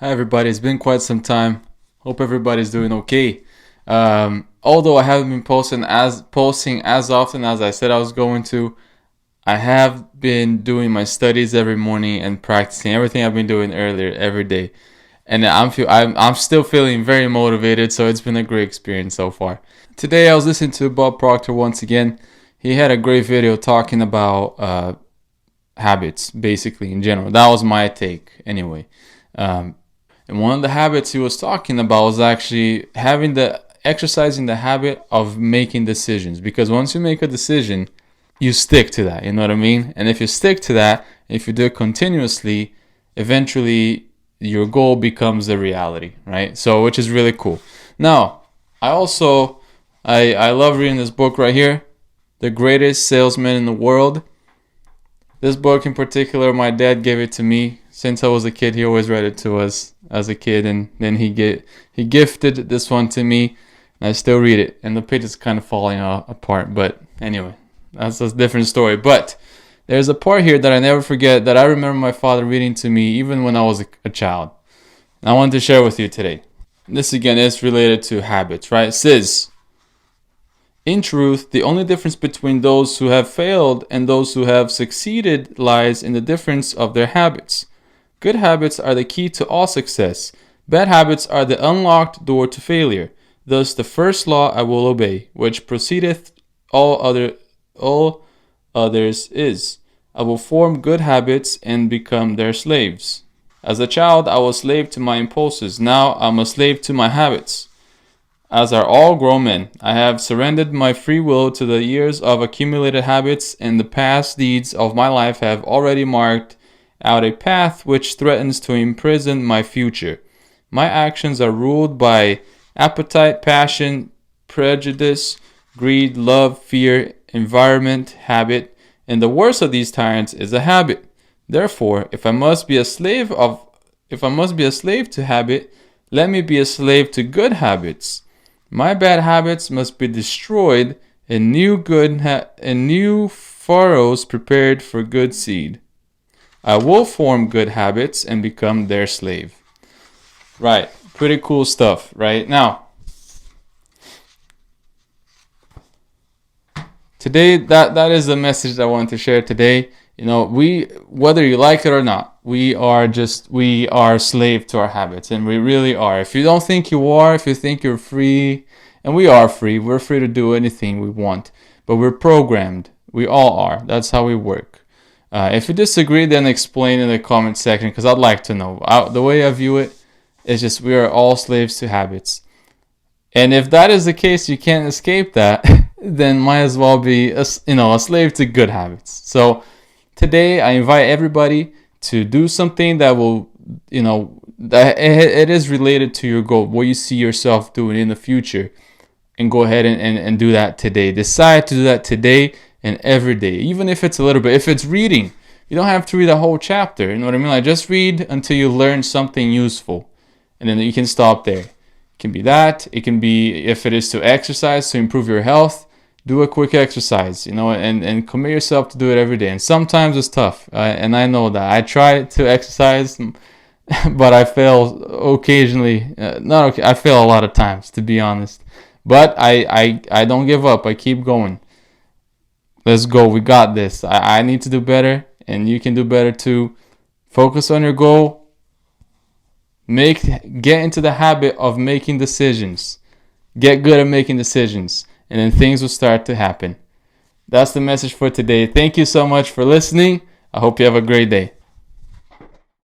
Hi everybody, it's been quite some time. Hope everybody's doing okay. Although I haven't been posting as often as I said I was going to, I have been doing my studies every morning and practicing everything I've been doing earlier every day. And I'm still feeling very motivated, so it's been a great experience so far. Today I was listening to Bob Proctor once again. He had a great video talking about habits, basically in general. That was my take anyway. And one of the habits he was talking about was actually exercising the habit of making decisions. Because once you make a decision, you stick to that. You know what I mean? And if you stick to that, if you do it continuously, eventually your goal becomes a reality, right? So, which is really cool. Now, I love reading this book right here, The Greatest Salesman in the World. This book in particular, my dad gave it to me. Since I was a kid, he always read it to us as a kid, and then he gifted this one to me, and I still read it. And the page is kind of falling apart, but anyway, that's a different story. But there's a part here that I never forget that I remember my father reading to me even when I was a child. And I wanted to share with you today. This again is related to habits, right? It says, in truth, the only difference between those who have failed and those who have succeeded lies in the difference of their habits. Good habits are the key to all success. Bad habits are the unlocked door to failure. Thus the first law I will obey, which proceedeth all others is, I will form good habits and become their slaves. As a child, I was slave to my impulses. Now I'm a slave to my habits. As are all grown men, I have surrendered my free will to the years of accumulated habits, and the past deeds of my life have already marked out a path which threatens to imprison my future. My actions are ruled by appetite, passion, prejudice, greed, love, fear, environment, habit, and the worst of these tyrants is a habit. Therefore, if I must be a slave to habit, let me be a slave to good habits. My bad habits must be destroyed, and new furrows prepared for good seed. I will form good habits and become their slave. Right, pretty cool stuff, right? Now, today that is the message that I want to share today. You know, whether you like it or not, we are slave to our habits, and we really are. If you don't think you are, if you think you're free, and we are free, we're free to do anything we want, but we're programmed. We all are. That's how we work. If you disagree, then explain in the comment section, because I'd like to know. The way I view it is just we are all slaves to habits. And if that is the case, you can't escape that, then might as well be a slave to good habits. So today I invite everybody to do something that will, that it is related to your goal, what you see yourself doing in the future, and go ahead and do that today. Decide to do that today and every day, even if it's a little bit. If it's reading, you don't have to read a whole chapter. You know what I mean? Like, just read until you learn something useful, and then you can stop there. It can be that. It can be, if it is to exercise to improve your health, do a quick exercise, and commit yourself to do it every day. And sometimes it's tough, and I know that. I try to exercise, but I fail occasionally. I fail a lot of times, to be honest. But I don't give up. I keep going. Let's go. We got this. I need to do better, and you can do better too. Focus on your goal. Get into the habit of making decisions. Get good at making decisions, and then things will start to happen. That's the message for today. Thank you so much for listening. I hope you have a great day.